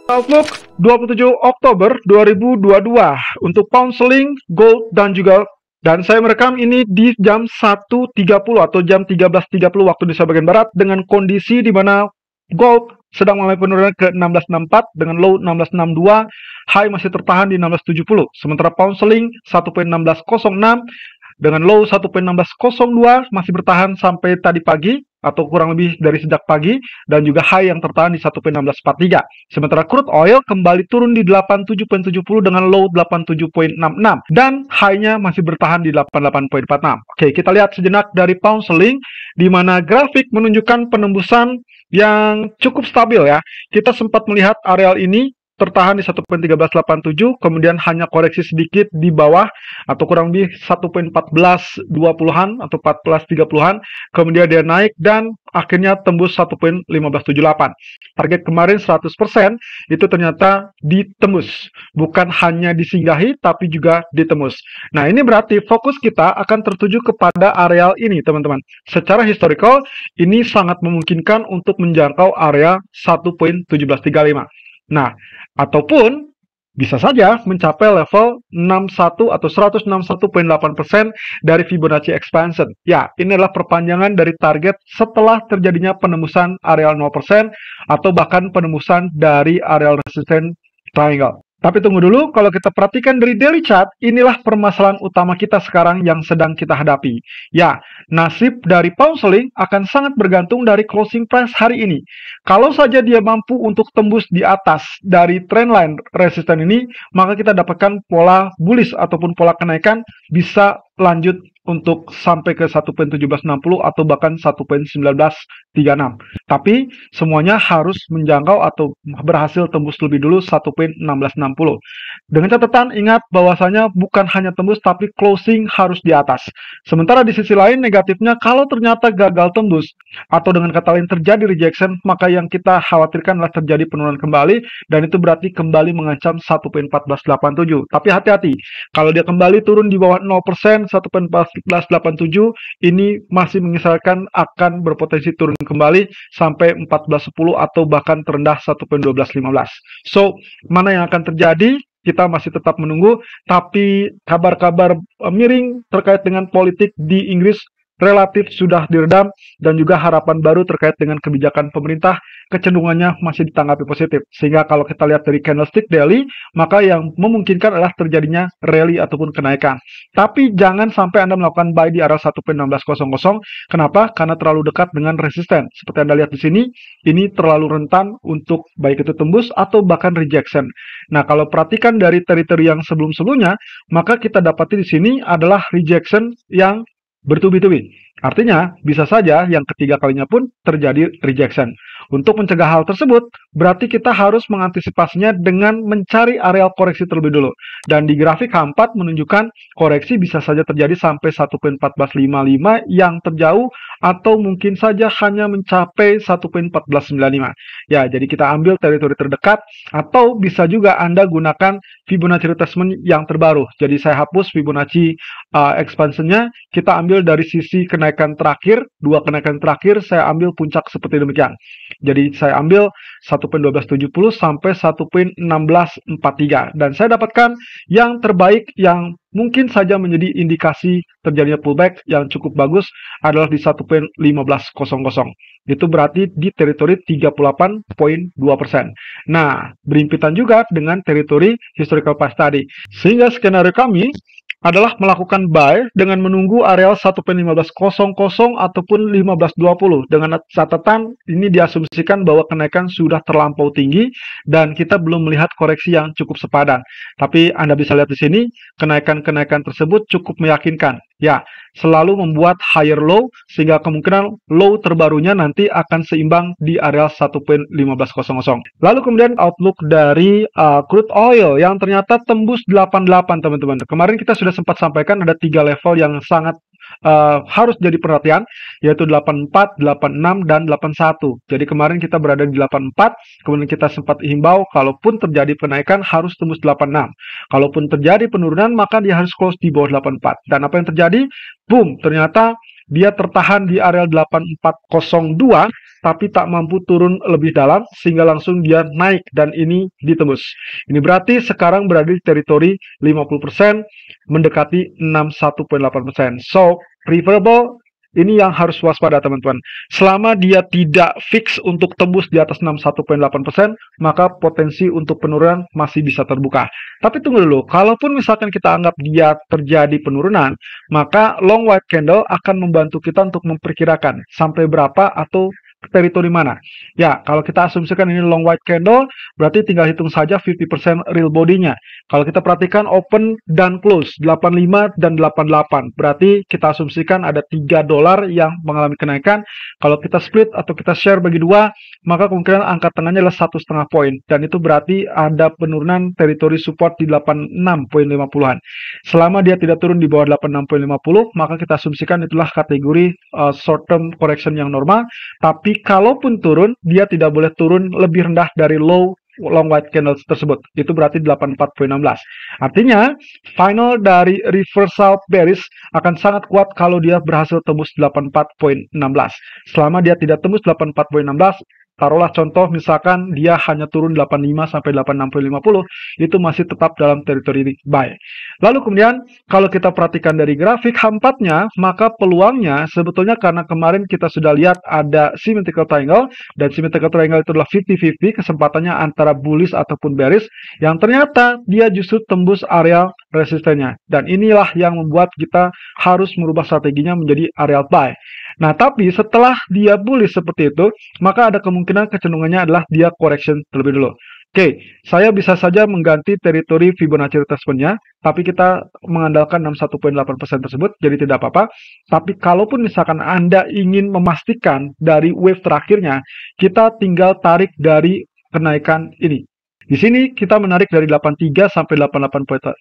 Outlook 27 Oktober 2022 untuk pound sterling, gold, dan saya merekam ini di jam 1.30 atau jam 13.30 waktu Indonesia bagian Barat dengan kondisi di mana gold sedang mengalami penurunan ke 1664 dengan low 1662, high masih tertahan di 1670. Sementara pound sterling 1.1606 dengan low 1.1602 masih bertahan sampai tadi pagi atau kurang lebih dari sejak pagi, dan juga high yang tertahan di 1.1643. Sementara crude oil kembali turun di 87.70 dengan low 87.66 dan high-nya masih bertahan di 88.46. Oke, kita lihat sejenak dari pound sterling di mana grafik menunjukkan penembusan yang cukup stabil ya. Kita sempat melihat areal ini tertahan di 1.1387, kemudian hanya koreksi sedikit di bawah atau kurang lebih 1.1420-an atau 1430-an, kemudian dia naik dan akhirnya tembus 1.1578. Target kemarin 100% itu ternyata ditembus, bukan hanya disinggahi tapi juga ditembus. Nah, ini berarti fokus kita akan tertuju kepada areal ini, teman-teman. Secara historical, ini sangat memungkinkan untuk menjangkau area 1.1735. Nah, ataupun bisa saja mencapai level 61 atau 161.8% dari Fibonacci expansion. Ya, ini adalah perpanjangan dari target setelah terjadinya penembusan areal 0% atau bahkan penembusan dari areal resistance triangle. Tapi tunggu dulu, kalau kita perhatikan dari daily chart, inilah permasalahan utama kita sekarang yang sedang kita hadapi. Ya, nasib dari pound sterling akan sangat bergantung dari closing price hari ini. Kalau saja dia mampu untuk tembus di atas dari trendline resisten ini, maka kita dapatkan pola bullish ataupun pola kenaikan bisa lanjut untuk sampai ke 1.1760 atau bahkan 1.1936. Tapi semuanya harus menjangkau atau berhasil tembus lebih dulu 1.1660. Dengan catatan ingat bahwasanya bukan hanya tembus tapi closing harus di atas. Sementara di sisi lain negatifnya kalau ternyata gagal tembus atau dengan kata lain terjadi rejection, maka yang kita khawatirkan adalah terjadi penurunan kembali dan itu berarti kembali mengancam 1.1487. Tapi hati-hati, kalau dia kembali turun di bawah 0%, 1.1487 ini masih mengisahkan akan berpotensi turun kembali sampai 1410 atau bahkan terendah 1.1215. So, mana yang akan terjadi? Kita masih tetap menunggu, tapi kabar-kabar miring terkait dengan politik di Inggris relatif sudah diredam dan juga harapan baru terkait dengan kebijakan pemerintah kecenderungannya masih ditanggapi positif. Sehingga kalau kita lihat dari candlestick daily, maka yang memungkinkan adalah terjadinya rally ataupun kenaikan. Tapi jangan sampai Anda melakukan buy di area 1.1600. Kenapa? Karena terlalu dekat dengan resisten. Seperti Anda lihat di sini, ini terlalu rentan untuk baik itu tembus atau bahkan rejection. Nah, kalau perhatikan dari teritori yang sebelum-sebelumnya, maka kita dapati di sini adalah rejection yang bertubi-tubi. Artinya, bisa saja yang ketiga kalinya pun terjadi rejection. Untuk mencegah hal tersebut, berarti kita harus mengantisipasinya dengan mencari areal koreksi terlebih dulu. Dan di grafik H4 menunjukkan koreksi bisa saja terjadi sampai 1.1455 yang terjauh atau mungkin saja hanya mencapai 1.1495. Ya, jadi kita ambil teritori terdekat atau bisa juga Anda gunakan Fibonacci retracement yang terbaru. Jadi saya hapus Fibonacci expansionnya, kita ambil dari sisi kenaikan terakhir, dua kenaikan terakhir saya ambil puncak seperti demikian. Jadi saya ambil 1.1270 sampai 1.1643 dan saya dapatkan yang terbaik yang mungkin saja menjadi indikasi terjadinya pullback yang cukup bagus adalah di 1.1500. Itu berarti di teritori 38.2%. Nah, berimpitan juga dengan teritori historical price tadi. Sehingga skenario kami adalah melakukan buy dengan menunggu areal 1.1500 ataupun 1520 dengan catatan ini diasumsikan bahwa kenaikan sudah terlampau tinggi dan kita belum melihat koreksi yang cukup sepadan. Tapi Anda bisa lihat di sini kenaikan-kenaikan tersebut cukup meyakinkan. Ya, selalu membuat higher low sehingga kemungkinan low terbarunya nanti akan seimbang di area 1.1500. Lalu kemudian outlook dari crude oil yang ternyata tembus 88, teman-teman. Kemarin kita sudah sempat sampaikan ada 3 level yang sangat harus jadi perhatian, yaitu 84, 86, dan 81. Jadi kemarin kita berada di 84, kemudian kita sempat himbau kalaupun terjadi kenaikan harus tembus 86. Kalaupun terjadi penurunan maka dia harus close di bawah 84. Dan apa yang terjadi? Boom, ternyata dia tertahan di area 8402 tapi tak mampu turun lebih dalam sehingga langsung dia naik dan ini ditembus. Ini berarti sekarang berada di teritori 50% mendekati 61,8%. So, preferable ini yang harus waspada teman-teman. Selama dia tidak fix untuk tembus di atas 61,8%, maka potensi untuk penurunan masih bisa terbuka. Tapi tunggu dulu, kalaupun misalkan kita anggap dia terjadi penurunan, maka long white candle akan membantu kita untuk memperkirakan sampai berapa atau teritori mana. Ya, kalau kita asumsikan ini long white candle, berarti tinggal hitung saja 50% real body-nya. Kalau kita perhatikan open dan close, 85 dan 88. Berarti kita asumsikan ada $3 yang mengalami kenaikan. Kalau kita split atau kita share bagi dua, maka kemungkinan angka tengahnya adalah 1,5 poin. Dan itu berarti ada penurunan teritori support di 86,50-an. Selama dia tidak turun di bawah 86,50, maka kita asumsikan itulah kategori short term correction yang normal. Tapi kalaupun turun, dia tidak boleh turun lebih rendah dari low long white candles tersebut. Itu berarti 84,16. Artinya, final dari reversal bearish akan sangat kuat kalau dia berhasil tembus 84,16. Selama dia tidak tembus 84,16, taruhlah contoh misalkan dia hanya turun 85 sampai 86,50, itu masih tetap dalam teritori buy. Lalu kemudian kalau kita perhatikan dari grafik H4-nya, maka peluangnya sebetulnya karena kemarin kita sudah lihat ada symmetrical triangle, dan symmetrical triangle itu adalah 50-50, kesempatannya antara bullish ataupun bearish, yang ternyata dia justru tembus area resistennya. Dan inilah yang membuat kita harus merubah strateginya menjadi area buy. Nah, tapi setelah dia bullish seperti itu, maka ada kemungkinan kecenderungannya adalah dia correction terlebih dulu. Oke, saya bisa saja mengganti teritori Fibonacci retracement-nya, tapi kita mengandalkan 61,8% tersebut, jadi tidak apa-apa. Tapi kalaupun misalkan Anda ingin memastikan dari wave terakhirnya, kita tinggal tarik dari kenaikan ini. Di sini kita menarik dari 83 sampai 88,46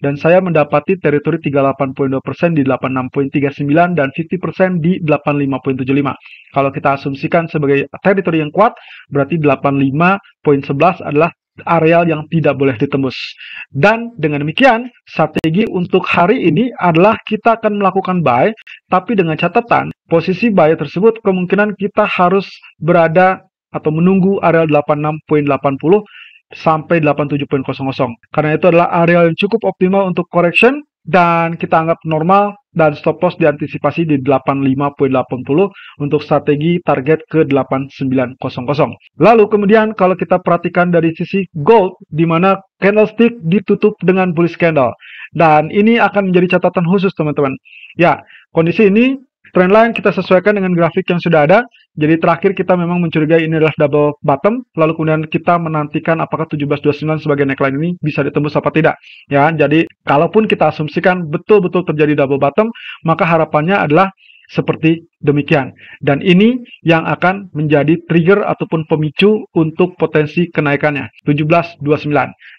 dan saya mendapati teritori 38,2% di 86,39 dan 50% di 85,75. Kalau kita asumsikan sebagai teritori yang kuat, berarti 85,11 adalah areal yang tidak boleh ditembus. Dan dengan demikian, strategi untuk hari ini adalah kita akan melakukan buy, tapi dengan catatan posisi buy tersebut kemungkinan kita harus berada atau menunggu area 86,80 sampai 87,00. Karena itu adalah area yang cukup optimal untuk correction dan kita anggap normal dan stop loss diantisipasi di 85,80 untuk strategi target ke 8900. Lalu kemudian kalau kita perhatikan dari sisi gold, di mana candlestick ditutup dengan bullish candle. Dan ini akan menjadi catatan khusus teman-teman. Ya, kondisi ini trendline kita sesuaikan dengan grafik yang sudah ada. Jadi terakhir kita memang mencurigai ini adalah double bottom. Lalu kemudian kita menantikan apakah 1729 sebagai neckline ini bisa ditembus apa tidak. Ya, jadi kalaupun kita asumsikan betul-betul terjadi double bottom, maka harapannya adalah seperti demikian. Dan ini yang akan menjadi trigger ataupun pemicu untuk potensi kenaikannya, 1729.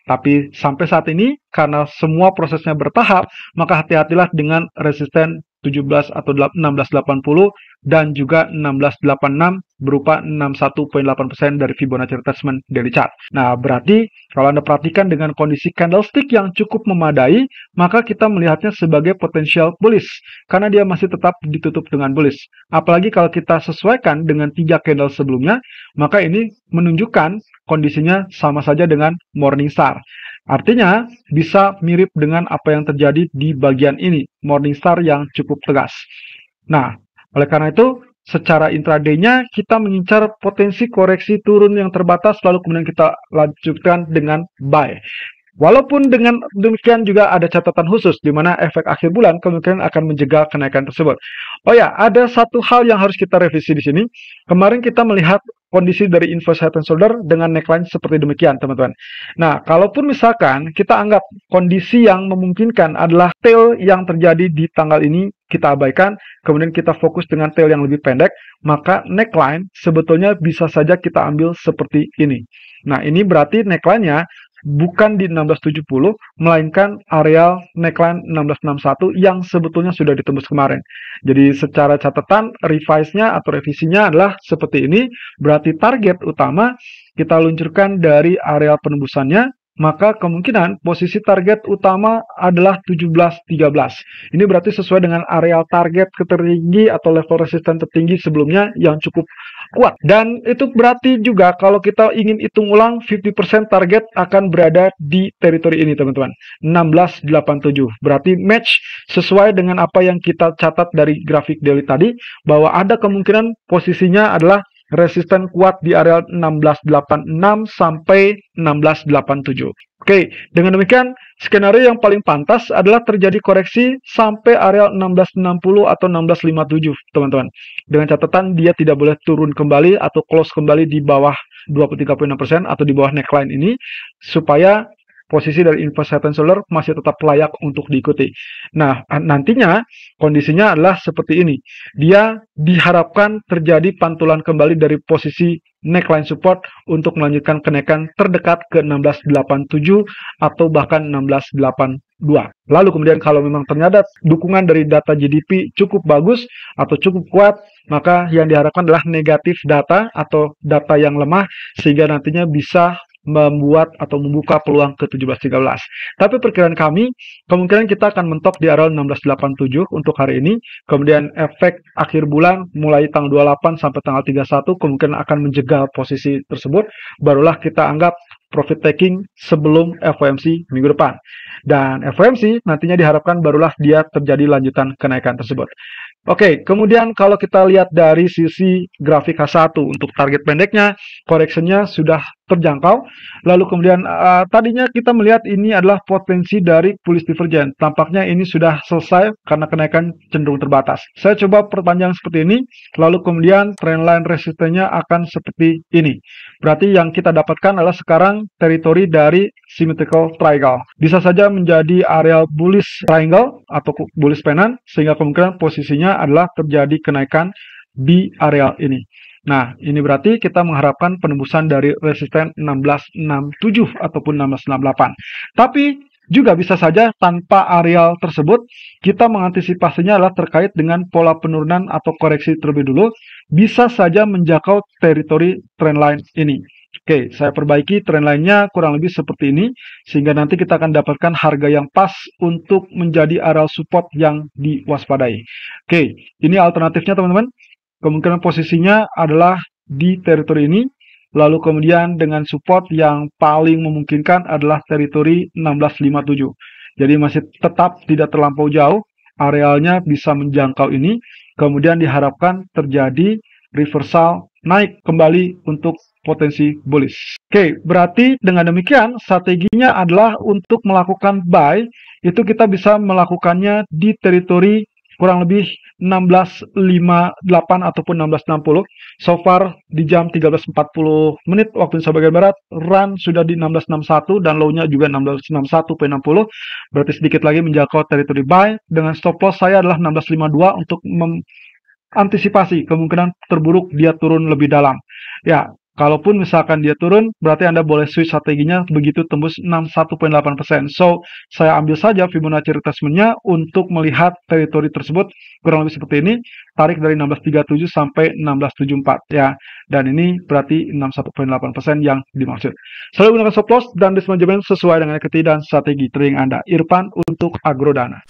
Tapi sampai saat ini, karena semua prosesnya bertahap, maka hati-hatilah dengan resisten 17 atau 1680 dan juga 1686 berupa 61,8% dari Fibonacci retracement daily chart. Nah, berarti kalau Anda perhatikan dengan kondisi candlestick yang cukup memadai, maka kita melihatnya sebagai potensial bullish karena dia masih tetap ditutup dengan bullish. Apalagi kalau kita sesuaikan dengan 3 candle sebelumnya, maka ini menunjukkan kondisinya sama saja dengan Morningstar. Artinya, bisa mirip dengan apa yang terjadi di bagian ini, Morningstar yang cukup tegas. Nah, oleh karena itu, secara intraday-nya kita mengincar potensi koreksi turun yang terbatas, lalu kemudian kita lanjutkan dengan buy. Walaupun dengan demikian juga ada catatan khusus, di mana efek akhir bulan kemungkinan akan menjegal kenaikan tersebut. Oh ya, ada satu hal yang harus kita revisi di sini. Kemarin kita melihat kondisi dari inverse head and shoulder dengan neckline seperti demikian, teman-teman. Nah, kalaupun misalkan kita anggap kondisi yang memungkinkan adalah tail yang terjadi di tanggal ini, kita abaikan, kemudian kita fokus dengan tail yang lebih pendek, maka neckline sebetulnya bisa saja kita ambil seperti ini. Nah, ini berarti neckline-nya bukan di 1670, melainkan areal neckline 1661 yang sebetulnya sudah ditembus kemarin. Jadi secara catatan, revise-nya atau revisinya adalah seperti ini, berarti target utama kita luncurkan dari areal penembusannya maka kemungkinan posisi target utama adalah 17.13. Ini berarti sesuai dengan areal target tertinggi atau level resisten tertinggi sebelumnya yang cukup kuat. Dan itu berarti juga kalau kita ingin hitung ulang 50% target akan berada di teritori ini teman-teman. 16.87. Berarti match sesuai dengan apa yang kita catat dari grafik daily tadi, bahwa ada kemungkinan posisinya adalah resisten kuat di area 16.86 sampai 16.87. Oke, dengan demikian skenario yang paling pantas adalah terjadi koreksi sampai area 16.60 atau 16.57, teman-teman. Dengan catatan dia tidak boleh turun kembali atau close kembali di bawah 23.6% atau di bawah neckline ini, supaya posisi dari inverse head and shoulder masih tetap layak untuk diikuti. Nah, nantinya kondisinya adalah seperti ini. Dia diharapkan terjadi pantulan kembali dari posisi neckline support untuk melanjutkan kenaikan terdekat ke 16.87 atau bahkan 16.82. Lalu kemudian kalau memang ternyata dukungan dari data GDP cukup bagus atau cukup kuat, maka yang diharapkan adalah negatif data atau data yang lemah sehingga nantinya bisa membuat atau membuka peluang ke 17.13. Tapi perkiraan kami, kemungkinan kita akan mentok di area 16.87 untuk hari ini. Kemudian efek akhir bulan mulai tanggal 28 sampai tanggal 31 kemungkinan akan menjegal posisi tersebut. Barulah kita anggap profit taking sebelum FOMC minggu depan. Dan FOMC nantinya diharapkan barulah dia terjadi lanjutan kenaikan tersebut. Oke, kemudian kalau kita lihat dari sisi grafik H1 untuk target pendeknya, koreksinya sudah terjangkau. Lalu kemudian tadinya kita melihat ini adalah potensi dari bullish divergence. Tampaknya ini sudah selesai karena kenaikan cenderung terbatas. Saya coba perpanjang seperti ini, lalu kemudian trendline resistennya akan seperti ini. Berarti yang kita dapatkan adalah sekarang teritori dari symmetrical triangle. Bisa saja menjadi area bullish triangle atau bullish pennant, sehingga kemungkinan posisinya adalah terjadi kenaikan di area ini. Nah, ini berarti kita mengharapkan penembusan dari resisten 1667 ataupun 1668. Tapi juga bisa saja tanpa areal tersebut, kita mengantisipasinya adalah terkait dengan pola penurunan atau koreksi terlebih dulu, bisa saja menjangkau teritori trendline ini. Oke, saya perbaiki trendline-nya kurang lebih seperti ini, sehingga nanti kita akan dapatkan harga yang pas untuk menjadi area support yang diwaspadai. Oke, ini alternatifnya teman-teman. Kemungkinan posisinya adalah di teritori ini, lalu kemudian dengan support yang paling memungkinkan adalah teritori 1657. Jadi masih tetap tidak terlampau jauh, arealnya bisa menjangkau ini, kemudian diharapkan terjadi reversal naik kembali untuk potensi bullish. Oke, berarti dengan demikian strateginya adalah untuk melakukan buy, itu kita bisa melakukannya di teritori kurang lebih 16.58 ataupun 16.60. So far di jam 13.40 menit waktu Indonesia bagian Barat, run sudah di 16.61 dan low-nya juga 16.61.60. Berarti sedikit lagi menjangkau teritori buy. Dengan stop loss saya adalah 16.52 untuk antisipasi kemungkinan terburuk dia turun lebih dalam. Ya, kalaupun misalkan dia turun, berarti Anda boleh switch strateginya begitu tembus 61.8%. So, saya ambil saja Fibonacci retracement-nya untuk melihat teritori tersebut kurang lebih seperti ini. Tarik dari 16.37 sampai 16.74 ya. Dan ini berarti 61.8% yang dimaksud. Selalu gunakan stop loss dan risk management sesuai dengan equity dan strategi trading Anda. Irfan untuk Agrodana.